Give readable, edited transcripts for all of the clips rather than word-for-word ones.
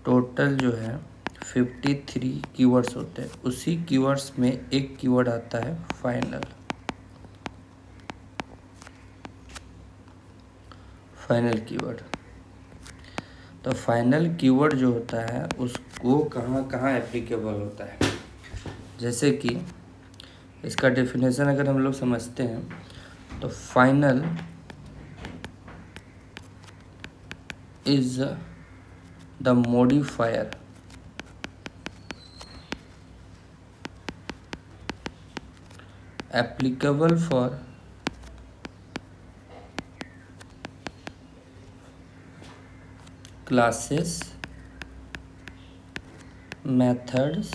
Total जो है 53 keywords होते हैं। उसी कीवर्ड्स में एक कीवर्ड आता है फाइनल। फाइनल कीवर्ड, तो फाइनल कीवर्ड जो होता है उसको कहाँ कहाँ एप्लीकेबल होता है, जैसे कि इसका डेफिनेशन अगर हम लोग समझते हैं तो final is the modifier applicable for classes, methods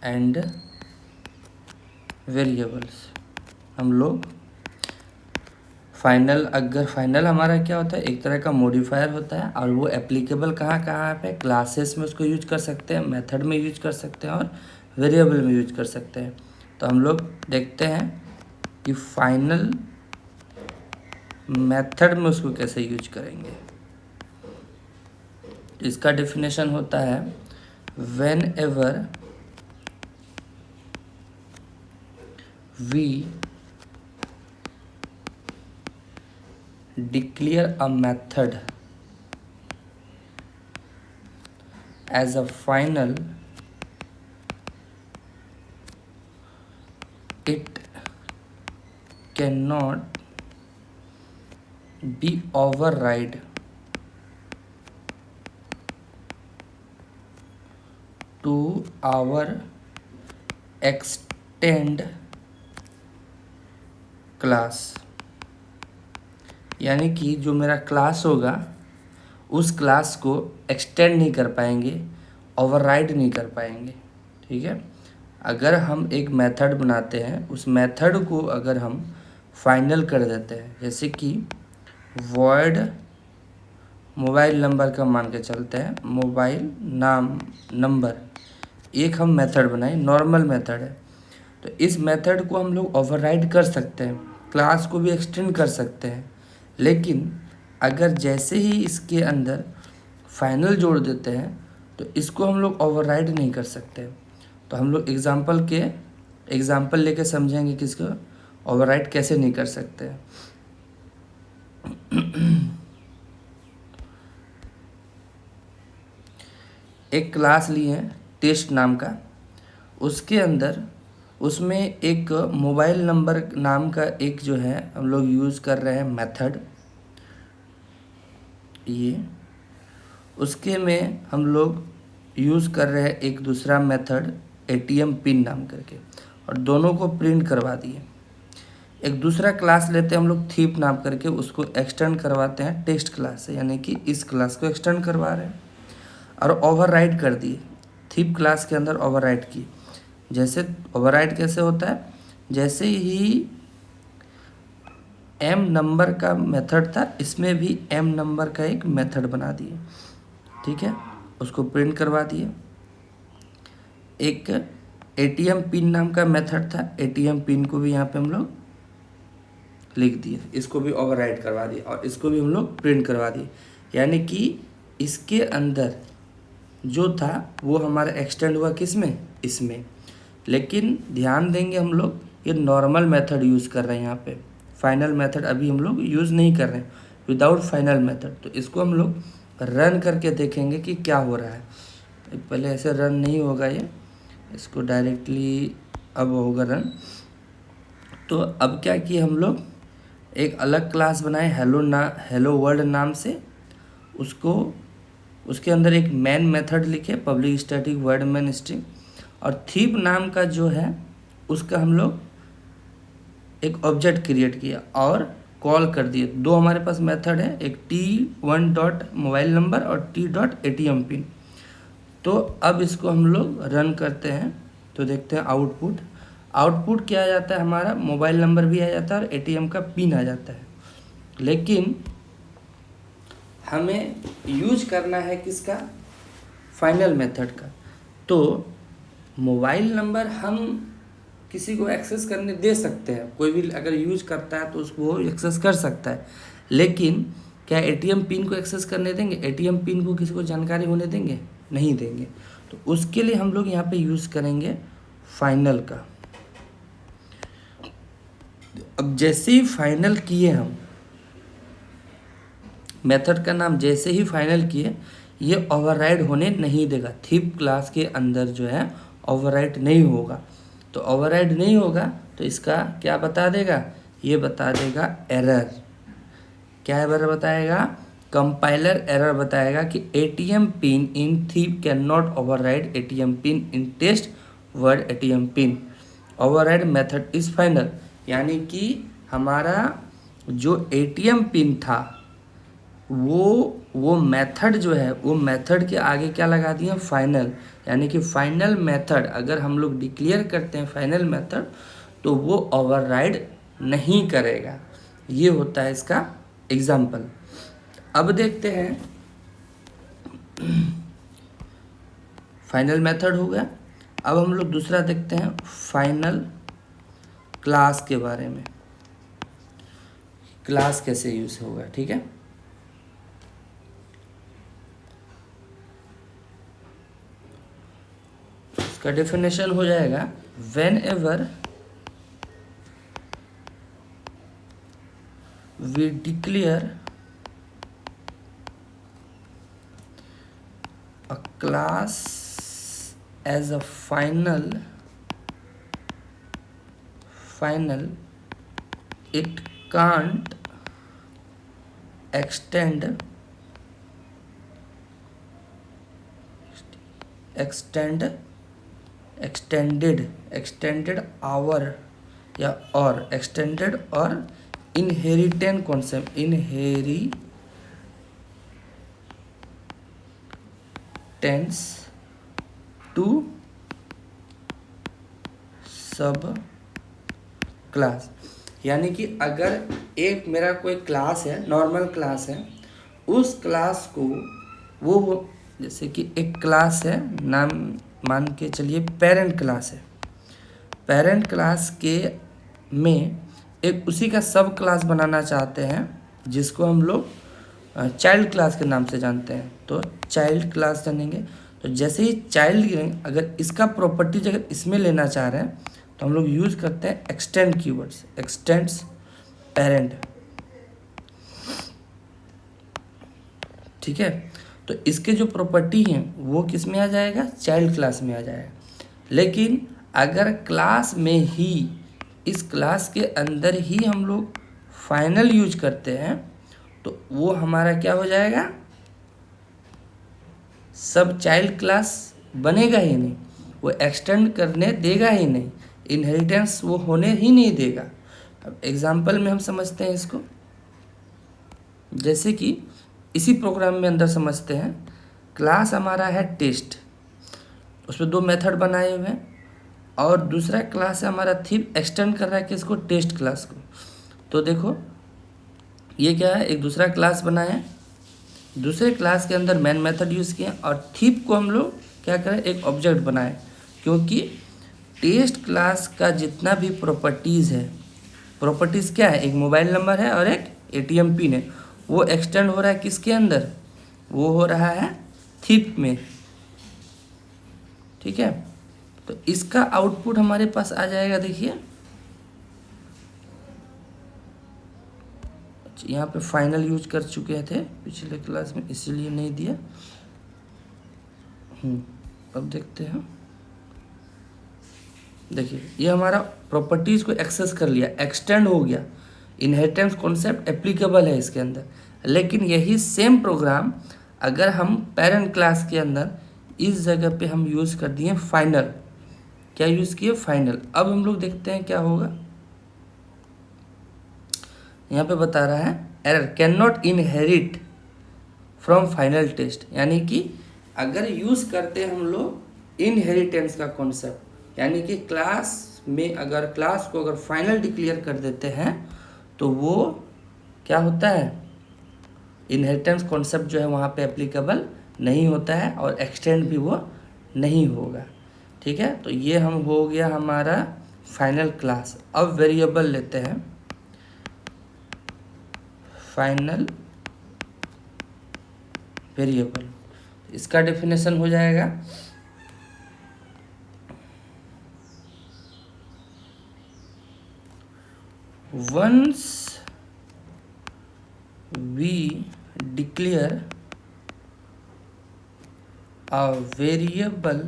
and variables। हम लोग फाइनल, अगर फाइनल हमारा क्या होता है, एक तरह का मॉडिफायर होता है और वो एप्लीकेबल कहाँ कहाँ पे, क्लासेस में उसको यूज कर सकते हैं, मेथड में यूज कर सकते हैं और वेरिएबल में यूज कर सकते हैं। तो हम लोग देखते हैं कि फाइनल मेथड में उसको कैसे यूज करेंगे। इसका डेफिनेशन होता है whenever we declare a method as a final, it cannot be override to our extend class। यानी कि जो मेरा क्लास होगा उस क्लास को एक्सटेंड नहीं कर पाएंगे, ओवरराइड नहीं कर पाएंगे। ठीक है, अगर हम एक मेथड बनाते हैं, उस मेथड को अगर हम फाइनल कर देते हैं, जैसे कि वॉइड मोबाइल नंबर का मान के चलते हैं, मोबाइल नाम नंबर, एक हम मेथड बनाए, नॉर्मल मेथड है, तो इस मेथड को हम लोग ओवरराइड कर सकते हैं, क्लास को भी एक्सटेंड कर सकते हैं। लेकिन अगर जैसे ही इसके अंदर फाइनल जोड़ देते हैं तो इसको हम लोग ओवरराइड नहीं कर सकते। तो हम लोग एग्जाम्पल लेके समझेंगे कि इसको ओवरराइड कैसे नहीं कर सकते। एक क्लास लिए टेस्ट नाम का, उसके अंदर उसमें एक मोबाइल नंबर नाम का एक जो है हम लोग यूज़ कर रहे हैं मेथड, ये उसके में हम लोग यूज़ कर रहे हैं एक दूसरा मेथड एटीएम पिन नाम करके, और दोनों को प्रिंट करवा दिए। एक दूसरा क्लास लेते हैं हम लोग थीप नाम करके, उसको एक्सटेंड करवाते हैं टेस्ट क्लास से, यानी कि इस क्लास को एक्सटेंड करवा रहे हैं और ओवरराइड कर दिए, थीप क्लास के अंदर ओवरराइड की। जैसे ओवरराइड कैसे होता है, जैसे ही एम नंबर का मेथड था, इसमें भी एम नंबर का एक मेथड बना दिए। ठीक है, उसको प्रिंट करवा दिए। एक एटीएम पिन नाम का मेथड था, एटीएम पिन को भी यहाँ पे हम लोग लिख दिए, इसको भी ओवरराइड करवा दिए और इसको भी हम लोग प्रिंट करवा दिए। यानी कि इसके अंदर जो था वो हमारा एक्सटेंड हुआ किस में, इसमें। लेकिन ध्यान देंगे हम लोग ये नॉर्मल मेथड यूज़ कर रहे हैं, यहाँ पे फाइनल मेथड अभी हम लोग यूज़ नहीं कर रहे हैं, विदाउट फाइनल मेथड। तो इसको हम लोग रन करके देखेंगे कि क्या हो रहा है। पहले ऐसे रन नहीं होगा ये, इसको डायरेक्टली अब होगा रन। तो अब क्या किए हम लोग, एक अलग क्लास बनाए हेलो वर्ल्ड नाम से, उसको उसके अंदर एक मेन मेथड लिखे public static word main string, और थीप नाम का जो है उसका हम लोग एक ऑब्जेक्ट क्रिएट किया और कॉल कर दिए। दो हमारे पास मेथड है, एक t1 डॉट मोबाइल नंबर और t डॉट ATM पिन। तो अब इसको हम लोग रन करते हैं तो देखते हैं आउटपुट क्या आ जाता है, हमारा मोबाइल नंबर भी आ जाता है और ATM का पिन आ जाता है। लेकिन हमें यूज करना है किसका, फाइनल मेथड का। तो मोबाइल नंबर हम किसी को एक्सेस करने दे सकते हैं, कोई भी अगर यूज करता है तो उसको एक्सेस कर सकता है। लेकिन क्या एटीएम पिन को एक्सेस करने देंगे? एटीएम पिन को किसी को जानकारी होने देंगे? नहीं देंगे। तो उसके लिए हम लोग यहाँ पे यूज़ करेंगे फाइनल का। अब जैसे ही फाइनल किए हम, मेथड का नाम जैसे ही फाइनल किए, ये ओवरराइड होने नहीं देगा। थिप क्लास के अंदर जो है ओवरराइड नहीं होगा। तो ओवरराइड नहीं होगा तो इसका क्या बता देगा? ये बता देगा एरर। क्या एरर बताएगा? कंपाइलर एरर बताएगा कि एटीएम पिन इन थिप can not override ATM pin in test word ATM pin. Override method is final. यानी कि हमारा जो एटीएम पिन था वो मेथड जो है, वो मेथड के आगे क्या लगा दिया? फाइनल। यानी कि फाइनल मेथड अगर हम लोग डिक्लेयर करते हैं फाइनल मेथड, तो वो ओवरराइड नहीं करेगा। ये होता है इसका एग्जाम्पल। अब देखते हैं, फाइनल मेथड हो गया। अब हम लोग दूसरा देखते हैं फाइनल क्लास के बारे में। क्लास कैसे यूज होगा, ठीक है। इसका डेफिनेशन हो जाएगा whenever we declare a class as a final, it can't extended our या और extended और inheritance concept, inheritance to सब क्लास। यानी कि अगर एक मेरा कोई क्लास है, नॉर्मल क्लास है, उस क्लास को वो जैसे कि एक क्लास है, नाम मान के चलिए पेरेंट क्लास है। पेरेंट क्लास के में एक उसी का सब क्लास बनाना चाहते हैं जिसको हम लोग चाइल्ड क्लास के नाम से जानते हैं। तो चाइल्ड क्लास जानेंगे। तो जैसे ही चाइल्ड गिरेंगे, अगर इसका प्रॉपर्टीज अगर इसमें लेना चाह रहे हैं तो हम लोग यूज़ करते हैं एक्सटेंड कीवर्ड्स, एक्सटेंड्स पेरेंट, ठीक है। तो इसके जो प्रॉपर्टी हैं वो किस में आ जाएगा? चाइल्ड क्लास में आ जाएगा। लेकिन अगर क्लास में ही, इस क्लास के अंदर ही हम लोग फाइनल यूज करते हैं तो वो हमारा क्या हो जाएगा? सब चाइल्ड क्लास बनेगा ही नहीं, वो एक्सटेंड करने देगा ही नहीं, इनहेरिटेंस वो होने ही नहीं देगा। अब एग्जाम्पल में हम समझते हैं इसको, जैसे कि इसी प्रोग्राम में अंदर समझते हैं। क्लास हमारा है टेस्ट, उसमें दो मेथड बनाए हुए हैं, और दूसरा क्लास है हमारा थिप, एक्सटेंड कर रहा है किसको? टेस्ट क्लास को। तो देखो ये क्या है, एक दूसरा क्लास बनाया है, दूसरे क्लास के अंदर मेन मेथड यूज़ किया, और थिप को हम लोग क्या करें? एक ऑब्जेक्ट बनाए। क्योंकि टेस्ट क्लास का जितना भी प्रॉपर्टीज़ है, प्रॉपर्टीज़ क्या है? एक मोबाइल नंबर है और एक एटीएम पिन है। वो एक्सटेंड हो रहा है किसके अंदर? वो हो रहा है थिप में, ठीक है। तो इसका आउटपुट हमारे पास आ जाएगा, देखिए यहाँ पे फाइनल यूज कर चुके थे पिछले क्लास में, इसीलिए नहीं दिया। अब देखते हैं, देखिए ये हमारा प्रॉपर्टीज़ को एक्सेस कर लिया, एक्सटेंड हो गया, इनहेरिटेंस कॉन्सेप्ट एप्लीकेबल है इसके अंदर। लेकिन यही सेम प्रोग्राम अगर हम पेरेंट क्लास के अंदर इस जगह पे हम यूज़ कर दिए फाइनल, क्या यूज़ किए? फाइनल। अब हम लोग देखते हैं क्या होगा। यहाँ पे बता रहा है error can not inherit from final test. यानी कि अगर यूज़ करते हैं हम लोग इनहेरिटेंस का कॉन्सेप्ट, यानी कि क्लास में अगर क्लास को अगर फाइनल डिक्लेयर कर देते हैं तो वो क्या होता है? इनहेरिटेंस कॉन्सेप्ट जो है वहाँ पे एप्लीकेबल नहीं होता है, और एक्सटेंड भी वो नहीं होगा, ठीक है। तो ये हम हो गया हमारा फाइनल क्लास। अब वेरिएबल लेते हैं, फाइनल वेरिएबल। इसका डेफिनेशन हो जाएगा once we declare a variable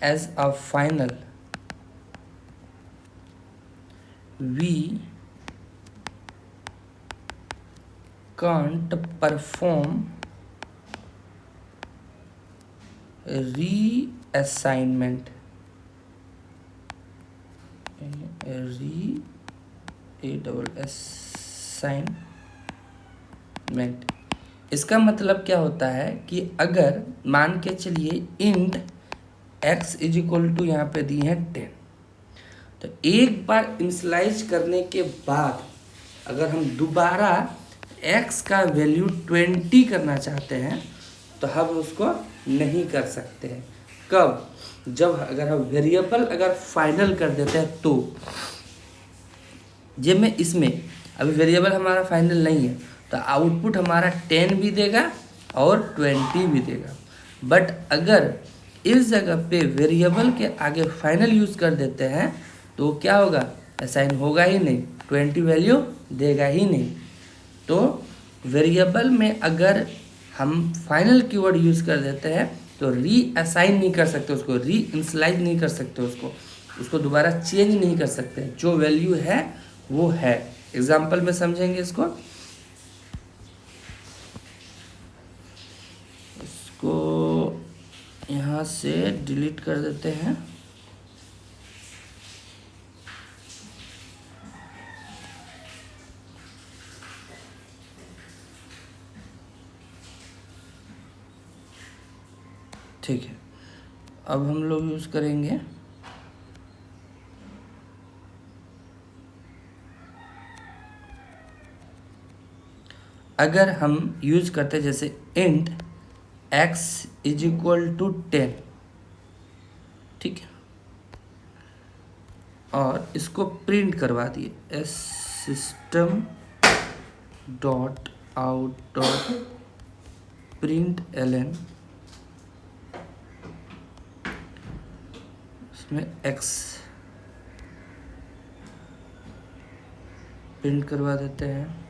as a final, we can't perform reassignment. Reassignment इसका मतलब क्या होता है कि अगर मान के चलिए int x is equal to यहाँ पे दी है 10, तो एक बार इनिशियलाइज करने के बाद अगर हम दोबारा x का वैल्यू 20 करना चाहते हैं तो हम उसको नहीं कर सकते हैं। कब? जब अगर हम वेरिएबल अगर फाइनल कर देते हैं तो जब में इसमें अभी वेरिएबल हमारा फाइनल नहीं है तो आउटपुट हमारा 10 भी देगा और 20 भी देगा। बट अगर इस जगह पे वेरिएबल के आगे फाइनल यूज़ कर देते हैं तो क्या होगा? असाइन होगा ही नहीं, 20 वैल्यू देगा ही नहीं। तो वेरिएबल में अगर हम फाइनल कीवर्ड यूज़ कर देते हैं तो रीअसाइन नहीं कर सकते उसको, री इनिशियलाइज नहीं कर सकते उसको दोबारा चेंज नहीं कर सकते। जो वैल्यू है वो है। एग्जाम्पल में समझेंगे इसको यहाँ से डिलीट कर देते हैं। ठीक है, अब हम लोग यूज़ करेंगे अगर हम यूज करते जैसे int x is equal to 10, ठीक है, और इसको प्रिंट करवा दिए system dot out dot print ln, इसमें x प्रिंट करवा देते हैं।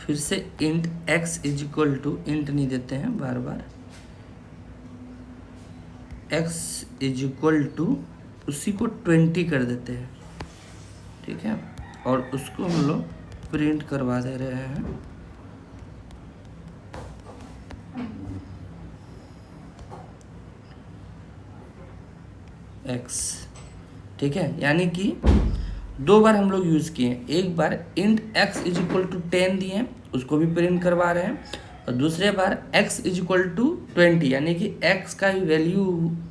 फिर से int x is equal to, int नहीं देते हैं बार बार, x इज इक्वल टू उसी को 20 कर देते हैं, ठीक है, और उसको हम लोग प्रिंट करवा दे रहे हैं x, ठीक है। यानी कि दो बार हम लोग यूज़ किए, एक बार int x is equal to 10 दिए उसको भी प्रिंट करवा रहे हैं, और दूसरे बार x इज इक्वल टू 20 यानी कि x का वैल्यू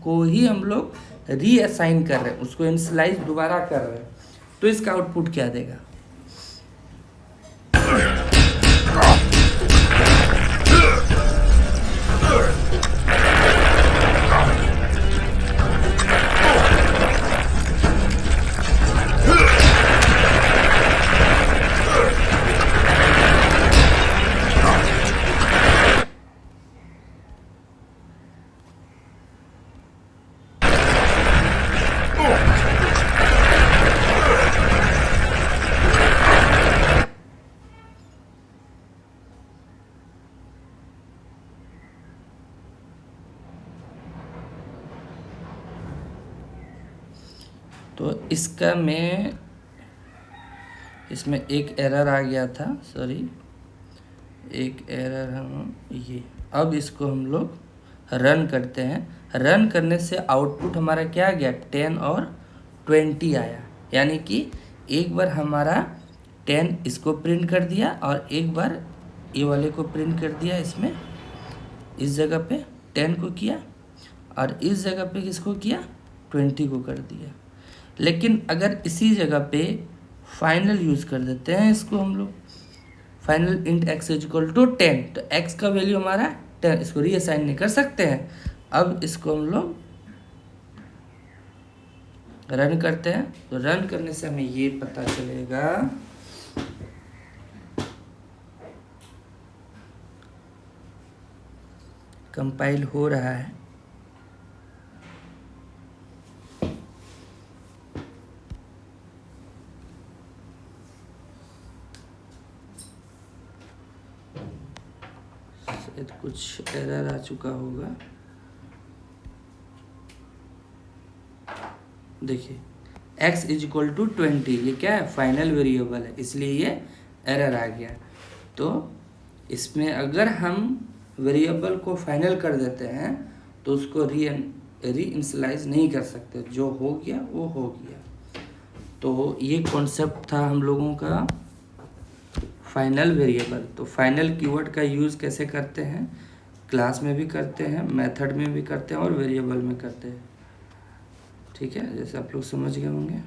को ही हम लोग रीअसाइन कर रहे हैं, उसको इनिशियलाइज दोबारा कर रहे हैं। तो इसका आउटपुट क्या देगा? तो इसका मैं इसमें एक एरर आ गया था, सॉरी, एक एरर हम ये, अब इसको हम लोग रन करते हैं। रन करने से आउटपुट हमारा क्या आ गया? 10 और 20 आया। यानी कि एक बार हमारा 10 इसको प्रिंट कर दिया और एक बार ये वाले को प्रिंट कर दिया। इसमें इस जगह पे 10 को किया और इस जगह पे किसको किया? 20 को कर दिया। लेकिन अगर इसी जगह पे फाइनल यूज़ कर देते हैं इसको हम लोग, final int x is equal to 10, तो x का वैल्यू हमारा 10, इसको रीअसाइन नहीं कर सकते हैं। अब इसको हम लोग रन करते हैं तो रन करने से हमें ये पता चलेगा कंपाइल हो रहा है। शायद कुछ एरर आ चुका होगा। देखिए x इज इक्वल टू 20, ये क्या है, फाइनल वेरिएबल है, इसलिए ये एरर आ गया। तो इसमें अगर हम वेरिएबल को फाइनल कर देते हैं तो उसको रीइनिशियलाइज नहीं कर सकते, जो हो गया वो हो गया। तो ये कॉन्सेप्ट था हम लोगों का फाइनल वेरिएबल। तो फाइनल कीवर्ड का यूज़ कैसे करते हैं, क्लास में भी करते हैं, मेथड में भी करते हैं और वेरिएबल में करते हैं। ठीक है, जैसे आप लोग समझ गए होंगे।